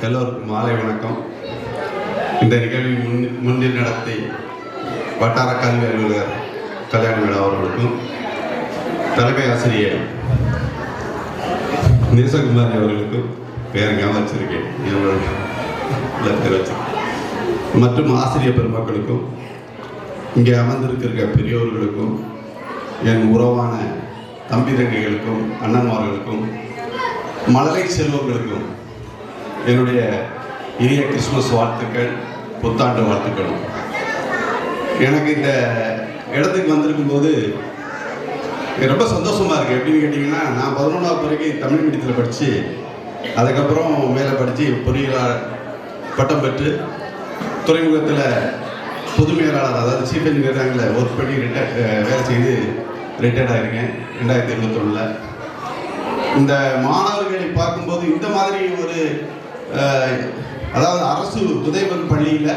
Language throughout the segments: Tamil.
எல்லோருக்கும் மாலை வணக்கம். இந்த நிகழ்வை முன்னில் நடத்தி வட்டார கல்வி அலுவலர் கல்யாணவேல் அவர்களுக்கும், தலைமை ஆசிரியர் நேசகுமாரி அவர்களுக்கும் பேர் ஞாபகம் வச்சிருக்கேன், மற்றும் ஆசிரியர் பெருமக்களுக்கும், இங்கே அமர்ந்திருக்கிற பெரியோர்களுக்கும், என் உறவான தம்பி தங்கைகளுக்கும், அண்ணன்மார்களுக்கும், மழலை செல்வங்களுக்கும் என்னுடைய இனிய கிறிஸ்துமஸ் வாழ்த்துக்கள், புத்தாண்டு வாழ்த்துக்களும். எனக்கு இந்த இடத்துக்கு வந்திருக்கும் போது ரொம்ப சந்தோஷமாக இருக்குது. எப்படின்னு கேட்டிங்கன்னா, நான் 11ஆவது வரைக்கும் தமிழ் மீடியத்தில் படித்து, அதுக்கப்புறம் மேலே படித்து பொறியியலாளர் பட்டம் பெற்று துறைமுகத்தில் பொது மேலாளர், அதாவது சீஃப் இன்ஜினியரில் ஒர்க் பண்ணி வேலை செய்து ரிட்டையர்ட் ஆகிருக்கேன் 2021. இந்த மாணவர்களை பார்க்கும்போது இந்த மாதிரி ஒரு அதாவது அரசு உதவிபெறும் பள்ளியில்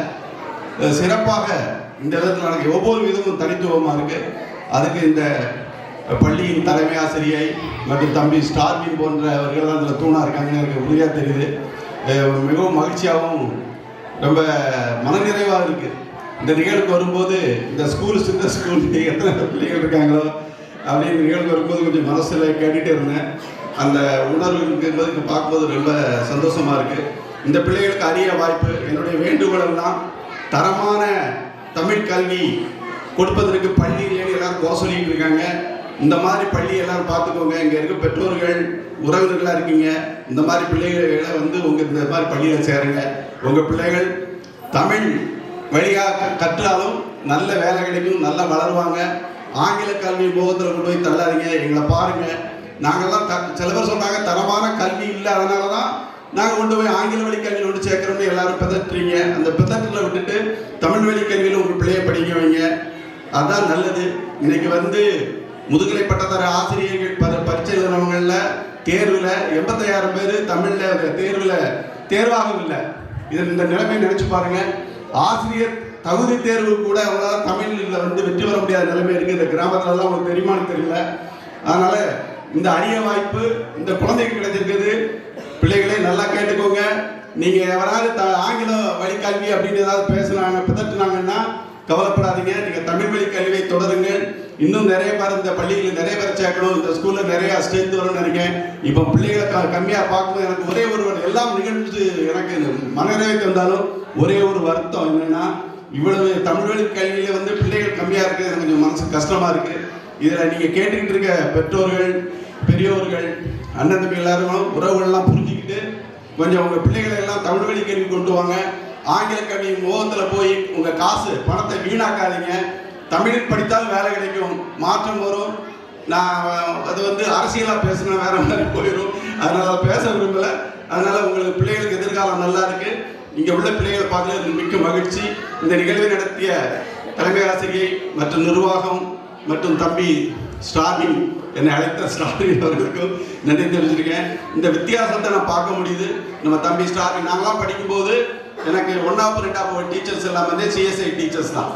சிறப்பாக இந்த விதத்தில் நடக்க ஒவ்வொரு விதமும் தனித்துவமாக இருக்குது. அதுக்கு இந்த பள்ளியின் தலைமை ஆசிரியை மற்றும் தம்பி ஸ்டார்வின் போன்றவர்கள் தான் அதில் தூணாக இருக்காங்கன்னு எனக்கு உறுதியாக தெரியுது. மிகவும் மகிழ்ச்சியாகவும் ரொம்ப மனநிறைவாக இருக்குது. இந்த நிகழ்வுக்கு வரும்போது இந்த ஸ்கூல் எத்தனை பிள்ளைகள் இருக்காங்களோ அப்படின்னு நிகழ்வு வரும்போது கொஞ்சம் மனசில் கேட்டுகிட்டே இருந்தேன். அந்த உணர்வு இருக்கிறது பார்க்கும்போது ரொம்ப சந்தோஷமாக இருக்குது. இந்த பிள்ளைகளுக்கு அரிய வாய்ப்பு. என்னுடைய வேண்டுகோளெல்லாம் தரமான தமிழ் கல்வி கொடுப்பதற்கு பள்ளியிலேயே எல்லாரும் போக சொல்லிட்டு இருக்காங்க. இந்த மாதிரி பள்ளி எல்லாரும் பார்த்துக்கோங்க. இங்கே இருக்க பெற்றோர்கள் உறவினர்களாக இருக்கீங்க, இந்த மாதிரி பிள்ளைகளை உங்கள் இந்த மாதிரி பள்ளியில் சேருங்க. உங்கள் பிள்ளைகள் தமிழ் வழியாக கற்றாலும் நல்ல வேலை கிடைக்கும், நல்லா வளருவாங்க. ஆங்கில கல்வி முகத்தில் கொண்டு போய் தள்ளாதீங்க. எங்களை பாருங்கள், நாங்கள்லாம் சில பேர் சொன்னாங்க தரமான கல்வி இல்லை, அதனால தான் நாங்கள் கொண்டு போய் ஆங்கில வழி கல்வியில் கொண்டு சேர்க்குறோம்னு எல்லாரும் பிதற்றுறீங்க. அந்த பிதற்றில் விட்டுட்டு தமிழ் வழி கல்வியில் உங்கள் பிள்ளையை படிக்க வைங்க, அதுதான் நல்லது. இன்னைக்கு முதுகலை பட்டத்தர ஆசிரியர்கள் பரீட்சை எழுதுனவங்களில் தேர்வில் 85,000 பேர் தமிழில் தேர்வாகவில்லை. இந்த நிலைமை நினைச்சு பாருங்க. ஆசிரியர் தகுதி தேர்வு கூட அவங்களால தமிழில் வெற்றி பெற முடியாத நிலைமை இருக்குது. இந்த கிராமத்துலலாம் உங்களுக்கு தெரியுமான்னு தெரியல. அதனால் இந்த அரிய வாய்ப்பு இந்த குழந்தைக்கு கிடைச்சிருக்குது. பிள்ளைகளே நல்லா கேட்டுக்கோங்க. நீங்கள் எவராவது ஆங்கில வழி கல்வி அப்படின்னு ஏதாவது பேசுனாங்க, பிதற்றுனாங்கன்னா கவலைப்படாதீங்க. நீங்கள் தமிழ் வழி கல்வியை தொடருங்கள். இன்னும் நிறைய பேர் இந்த பள்ளிகளில் நிறைய பேர் சேர்க்கணும். இந்த ஸ்கூலில் நிறைய ஸ்ட்ரென்த் வரும்னு நினைக்கிறேன். இப்போ பிள்ளைகளை கம்மியாக பார்க்கும்போது எனக்கு ஒரே ஒரு எல்லாம் நிகழ்ச்சி எனக்கு மனநிறைவை தந்தாலும் ஒரே ஒரு வருத்தம் என்னென்னா, இவ்வளவு தமிழ் வழி கல்வியில் பிள்ளைகள் கம்மியாக இருக்குது. எனக்கு கொஞ்சம் மனசு கஷ்டமாக இருக்குது. இதில் நீங்கள் கேட்டுக்கிட்டு இருக்க பெற்றோர்கள், பெரியோர்கள், அண்ணன் தம்பி எல்லாரும் உறவுகள்லாம் புரிஞ்சுக்கிட்டு கொஞ்சம் உங்கள் பிள்ளைகளை எல்லாம் தமிழ் வழி கல்வி கொண்டு வாங்க. ஆங்கில கல்வி முகத்தில் போய் உங்கள் காசு பணத்தை வீணாக்காதீங்க. தமிழில் படித்தால் வேலை கிடைக்கும், மாற்றம் வரும். நான் அது அரசியலாக பேசுனா வேற மாதிரி போயிடும், அதனால் பேச விரும்பலை. அதனால் உங்களுக்கு பிள்ளைகளுக்கு எதிர்காலம் நல்லா இருக்குது. இங்கே உள்ள பிள்ளைகளை பார்க்கறது மிக்க மகிழ்ச்சி. இந்த நிகழ்வை நடத்திய தலைமை ஆசிரியை மற்றும் நிர்வாகம் மற்றும் தம்பி ஸ்டார்வின், என்னை அழைத்த ஸ்டார்வின் அவர்களுக்கும் நன்றி தெரிஞ்சிருக்கேன். இந்த வித்தியாசத்தை நான் பார்க்க முடியுது. நம்ம தம்பி ஸ்டார்வின், நாங்களாம் படிக்கும்போது எனக்கு 1ஆவது 2ஆவது டீச்சர்ஸ் எல்லாம் சிஎஸ்ஐ டீச்சர்ஸ் தான்.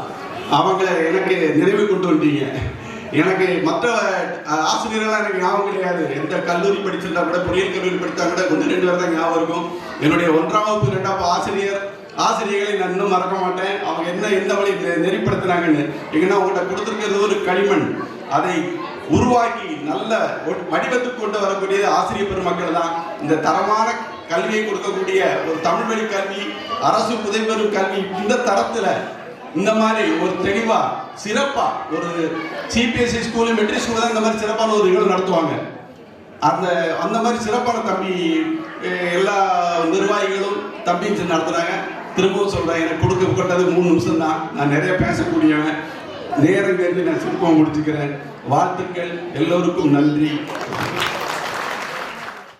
அவங்களை எனக்கு நினைவு கொண்டு வந்தீங்க. எனக்கு மற்ற ஆசிரியர்கள்லாம் எனக்கு ஞாபகம் கிடையாது. எந்த கல்லூரி படிச்சிருந்தா கூட, பொறியியல் கல்லூரி படித்தா கூட 1-2 பேர் தான் ஞாபகம் இருக்கும். என்னுடைய 1ஆம் வகுப்பு 2ஆவது ஆசிரியர்களை நான் இன்னும் மறக்க மாட்டேன். அவங்க எந்த வழி நெறிப்படுத்தினாங்கன்னு. எங்கன்னா உங்கள்கிட்ட கொடுத்துருக்கிறது ஒரு களிமண், அதை உருவாக்கி நல்ல வடிவத்துக்கு கொண்டு வரக்கூடிய ஆசிரியர் பெருமக்கள் தான். இந்த தரமான கல்வியை கொடுக்கக்கூடிய ஒரு தமிழ் வழி கல்வி, அரசு உதவி பெறும் கல்வி, இந்த தரத்தில் இந்த மாதிரி ஒரு தெளிவாக சிறப்பாக ஒரு சிபிஎஸ்சி ஸ்கூலு, மெட்ரிக் ஸ்கூல் தான் இந்த மாதிரி சிறப்பான ஒரு நிகழ்வு நடத்துவாங்க. அந்த மாதிரி சிறப்பான தம்பி எல்லா நிர்வாகிகளும் தம்பி நடத்துகிறாங்க. திரும்பவும் சொல்கிறேன், எனக்கு கொடுக்கப்பட்டது 3 நிமிஷம் தான். நான் நிறைய பேசக்கூடியவன். நேரம் கேட்டு நான் சுருக்கமாக முடிச்சுக்கிறேன். வாழ்த்துக்கள், எல்லோருக்கும் நன்றி.